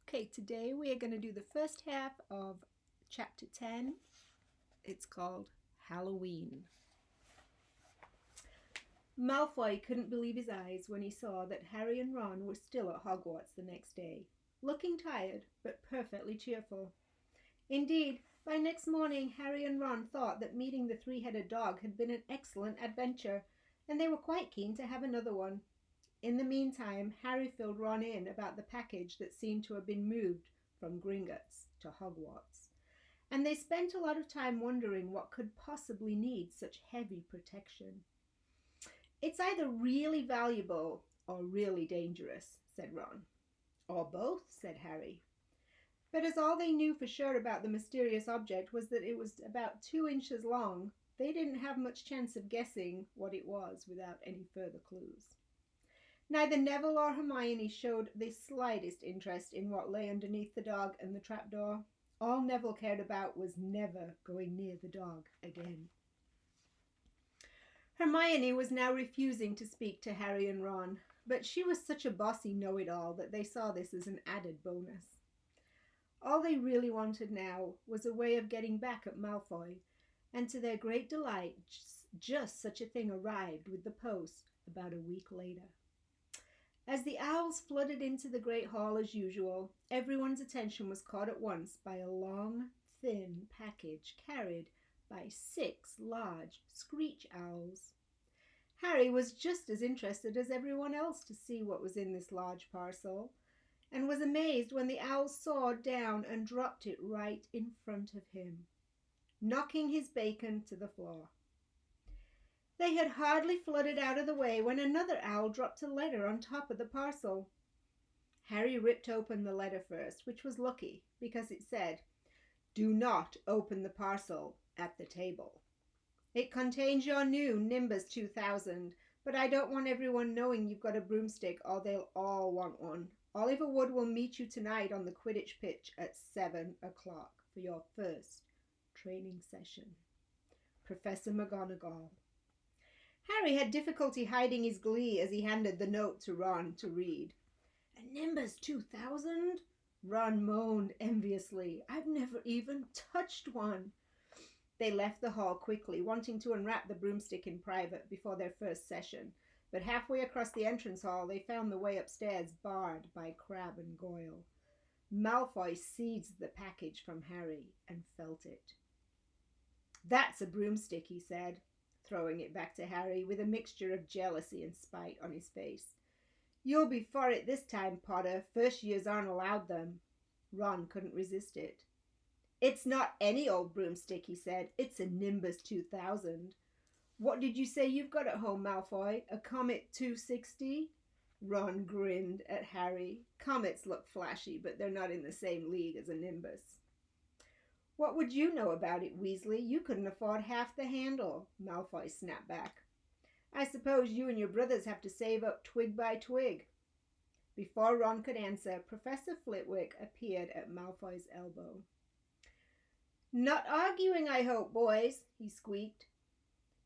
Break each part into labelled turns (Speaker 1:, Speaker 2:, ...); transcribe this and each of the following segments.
Speaker 1: Okay, today we are going to do the first half of chapter 10. It's called Halloween. Malfoy couldn't believe his eyes when he saw that Harry and Ron were still at Hogwarts the next day, looking tired but perfectly cheerful. Indeed, by next morning Harry and Ron thought that meeting the three-headed dog had been an excellent adventure, and they were quite keen to have another one. In the meantime, Harry filled Ron in about the package that seemed to have been moved from Gringotts to Hogwarts, and they spent a lot of time wondering what could possibly need such heavy protection. "It's either really valuable or really dangerous," said Ron. "Or both," said Harry. But as all they knew for sure about the mysterious object was that it was about 2 inches long, they didn't have much chance of guessing what it was without any further clues. Neither Neville or Hermione showed the slightest interest in what lay underneath the dog and the trapdoor. All Neville cared about was never going near the dog again. Hermione was now refusing to speak to Harry and Ron, but she was such a bossy know-it-all that they saw this as an added bonus. All they really wanted now was a way of getting back at Malfoy, and to their great delight, just such a thing arrived with the post about a week later. As the owls flooded into the great hall as usual, everyone's attention was caught at once by a long, thin package carried by 6 large screech owls. Harry was just as interested as everyone else to see what was in this large parcel, and was amazed when the owls soared down and dropped it right in front of him, knocking his bacon to the floor. They had hardly fluttered out of the way when another owl dropped a letter on top of the parcel. Harry ripped open the letter first, which was lucky, because it said, "Do not open the parcel at the table. It contains your new Nimbus 2000, but I don't want everyone knowing you've got a broomstick or they'll all want one. Oliver Wood will meet you tonight on the Quidditch pitch at 7 o'clock for your first training session. Professor McGonagall." Harry had difficulty hiding his glee as he handed the note to Ron to read. "A Nimbus 2000? Ron moaned enviously. "I've never even touched one." They left the hall quickly, wanting to unwrap the broomstick in private before their first session, but halfway across the entrance hall they found the way upstairs barred by Crabbe and Goyle. Malfoy seized the package from Harry and felt it. "That's a broomstick," he said, throwing it back to Harry with a mixture of jealousy and spite on his face. "You'll be for it this time, Potter. First years aren't allowed them." Ron couldn't resist it. "It's not any old broomstick," he said. "It's a Nimbus 2000. What did you say you've got at home, Malfoy? A Comet 260? Ron grinned at Harry. "Comets look flashy, but they're not in the same league as a Nimbus." "What would you know about it, Weasley? You couldn't afford half the handle," Malfoy snapped back. "I suppose you and your brothers have to save up twig by twig." Before Ron could answer, Professor Flitwick appeared at Malfoy's elbow. "Not arguing, I hope, boys," he squeaked.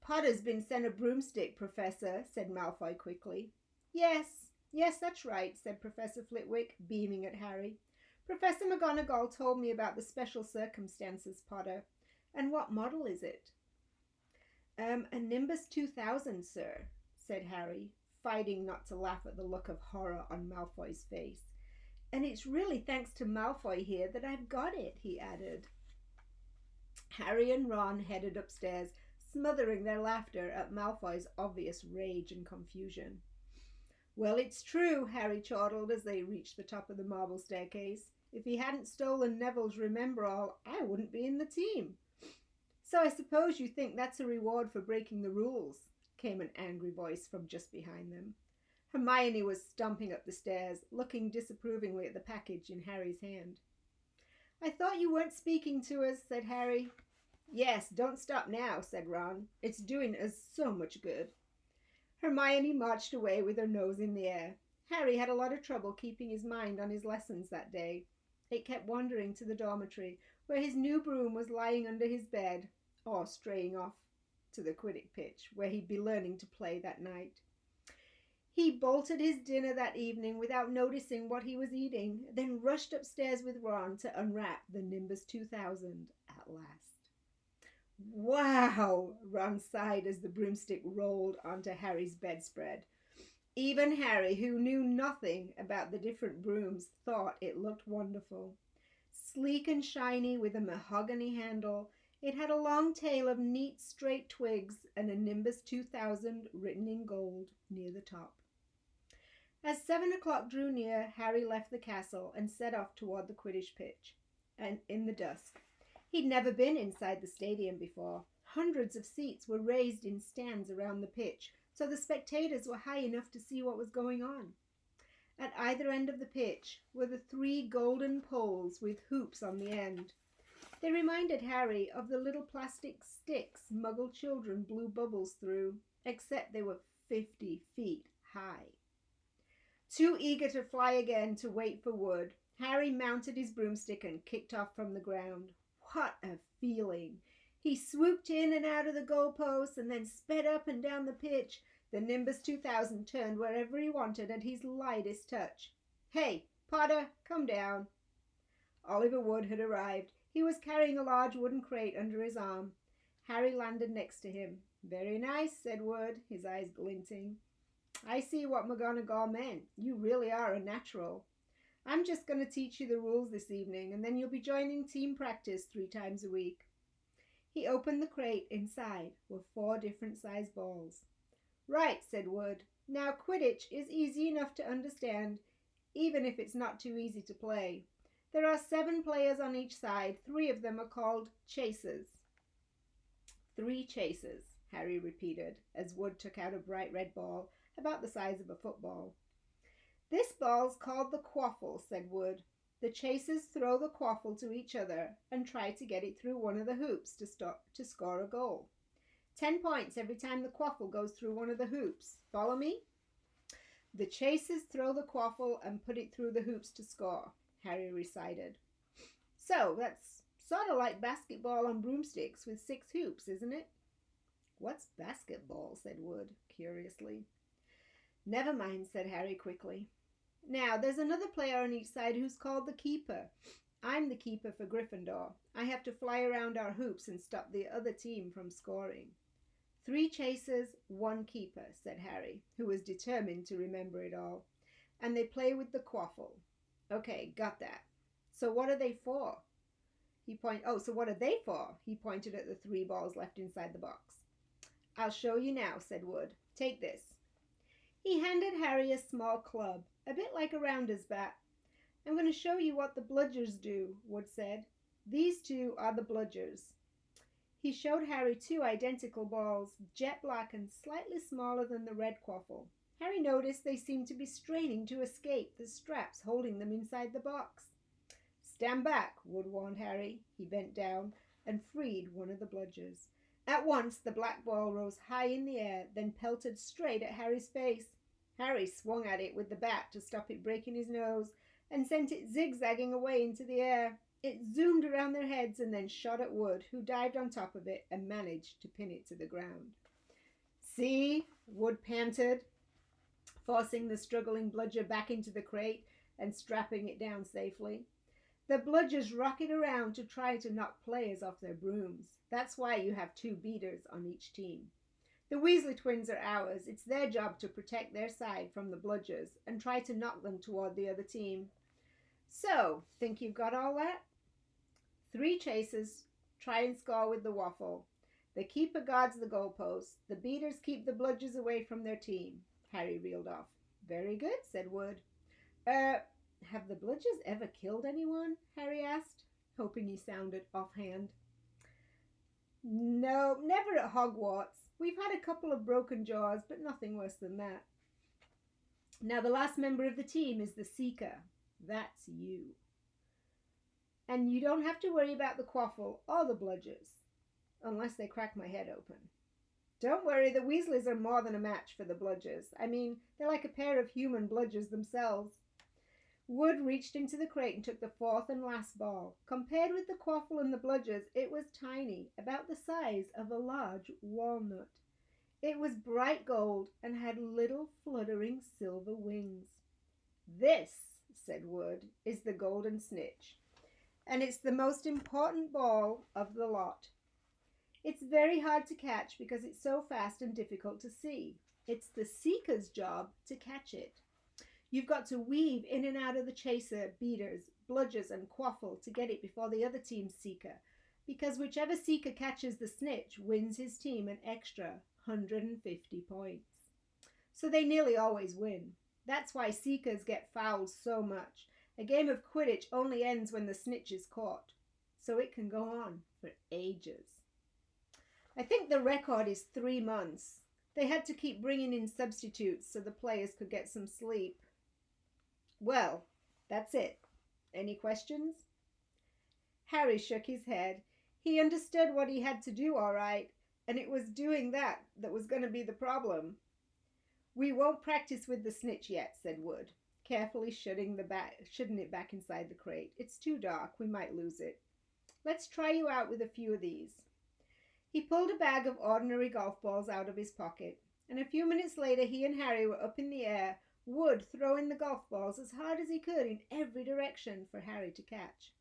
Speaker 1: "Potter's been sent a broomstick, Professor," said Malfoy quickly. Yes, that's right," said Professor Flitwick, beaming at Harry. "Professor McGonagall told me about the special circumstances, Potter. And what model is it?" A Nimbus 2000, sir," said Harry, fighting not to laugh at the look of horror on Malfoy's face. "And it's really thanks to Malfoy here that I've got it," he added. Harry and Ron headed upstairs, smothering their laughter at Malfoy's obvious rage and confusion. "Well, it's true," Harry chortled as they reached the top of the marble staircase. "If he hadn't stolen Neville's Remember-All, I wouldn't be in the team." "So I suppose you think that's a reward for breaking the rules," came an angry voice from just behind them. Hermione was stomping up the stairs, looking disapprovingly at the package in Harry's hand. "I thought you weren't speaking to us," said Harry. "Yes, don't stop now," said Ron. "It's doing us so much good." Hermione marched away with her nose in the air. Harry had a lot of trouble keeping his mind on his lessons that day. It kept wandering to the dormitory, where his new broom was lying under his bed, or straying off to the Quidditch pitch, where he'd be learning to play that night. He bolted his dinner that evening without noticing what he was eating, then rushed upstairs with Ron to unwrap the Nimbus 2000 at last. "Wow!" Ron sighed as the broomstick rolled onto Harry's bedspread. Even Harry, who knew nothing about the different brooms, thought it looked wonderful. Sleek and shiny with a mahogany handle, it had a long tail of neat straight twigs and a Nimbus 2000 written in gold near the top. As 7 o'clock drew near, Harry left the castle and set off toward the Quidditch pitch, and in the dusk. He'd never been inside the stadium before. Hundreds of seats were raised in stands around the pitch, so the spectators were high enough to see what was going on. At either end of the pitch were the 3 golden poles with hoops on the end. They reminded Harry of the little plastic sticks Muggle children blew bubbles through, except they were 50 feet high. Too eager to fly again to wait for Wood, Harry mounted his broomstick and kicked off from the ground. What a feeling! He swooped in and out of the goalposts and then sped up and down the pitch. The Nimbus 2000 turned wherever he wanted at his lightest touch. "Hey, Potter, come down." Oliver Wood had arrived. He was carrying a large wooden crate under his arm. Harry landed next to him. "Very nice," said Wood, his eyes glinting. "I see what McGonagall meant. You really are a natural. I'm just going to teach you the rules this evening, and then you'll be joining team practice 3 times a week." He opened the crate. Inside were 4 different size balls. "Right," said Wood. "Now Quidditch is easy enough to understand, even if it's not too easy to play. There are 7 players on each side. 3 of them are called chasers." "3 chasers," Harry repeated, as Wood took out a bright red ball, about the size of a football. "This ball's called the quaffle," said Wood. "The chasers throw the quaffle to each other and try to get it through one of the hoops to score a goal. 10 points every time the quaffle goes through one of the hoops. Follow me?" "The chasers throw the quaffle and put it through the hoops to score," Harry recited. "So that's sort of like basketball on broomsticks with 6 hoops, isn't it?" "What's basketball?" said Wood, curiously. "Never mind," said Harry quickly. "Now, there's another player on each side who's called the keeper. I'm the keeper for Gryffindor. I have to fly around our hoops and stop the other team from scoring." 3 chasers, 1 keeper," said Harry, who was determined to remember it all. "And they play with the quaffle." "Okay, got that. So what are they for?" So what are they for? He pointed at the 3 balls left inside the box. "I'll show you now," said Wood. "Take this." He handed Harry a small club, a bit like a rounder's bat. "I'm going to show you what the bludgers do," Wood said. "These 2 are the bludgers." He showed Harry 2 identical balls, jet black and slightly smaller than the red quaffle. Harry noticed they seemed to be straining to escape the straps holding them inside the box. "Stand back," Wood warned Harry. He bent down and freed one of the bludgers. At once the black ball rose high in the air, then pelted straight at Harry's face. Harry swung at it with the bat to stop it breaking his nose and sent it zigzagging away into the air. It zoomed around their heads and then shot at Wood, who dived on top of it and managed to pin it to the ground. "See?" Wood panted, forcing the struggling bludger back into the crate and strapping it down safely. "The bludgers rocket around to try to knock players off their brooms. That's why you have 2 beaters on each team. The Weasley twins are ours. It's their job to protect their side from the bludgers and try to knock them toward the other team. So, think you've got all that? 3 chasers try and score with the waffle. The keeper guards the goalposts. The beaters keep the bludgers away from their team." Harry reeled off. "Very good," said Wood. Have the bludgers ever killed anyone?" Harry asked, hoping he sounded offhand. "No, never at Hogwarts. We've had a couple of broken jaws, but nothing worse than that. Now the last member of the team is the Seeker. That's you. And you don't have to worry about the quaffle or the bludgers, unless they crack my head open. Don't worry, the Weasleys are more than a match for the bludgers. I mean, they're like a pair of human bludgers themselves." Wood reached into the crate and took the 4th and last ball. Compared with the quaffle and the bludgers, it was tiny, about the size of a large walnut. It was bright gold and had little fluttering silver wings. "This," said Wood, is the golden snitch, and it's the most important ball of the lot. It's very hard to catch because it's so fast and difficult to see. It's the seeker's job to catch it. You've got to weave in and out of the chaser, beaters, bludgers, and quaffle to get it before the other team's seeker, because whichever seeker catches the snitch wins his team an extra 150 points. So they nearly always win. That's why seekers get fouled so much. A game of Quidditch only ends when the snitch is caught, so it can go on for ages. I think the record is 3 months. They had to keep bringing in substitutes so the players could get some sleep. Well, that's it. Any questions? Harry shook his head. He understood what he had to do all right, and it was doing that was going to be the problem. We won't practice with the snitch yet, said Wood, carefully shutting it back inside the crate. It's too dark. We might lose it. Let's try you out with a few of these. He pulled a bag of ordinary golf balls out of his pocket, and a few minutes later he and Harry were up in the air, Wood throwing the golf balls as hard as he could in every direction for Harry to catch.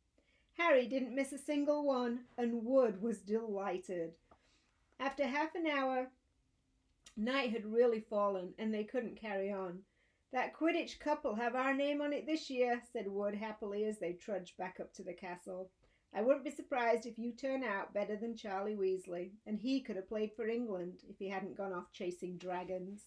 Speaker 1: Harry didn't miss a single one, and Wood was delighted. After half an hour, night had really fallen, and they couldn't carry on. That Quidditch cup'll have our name on it this year, said Wood happily as they trudged back up to the castle. I wouldn't be surprised if you turn out better than Charlie Weasley, and he could have played for England if he hadn't gone off chasing dragons.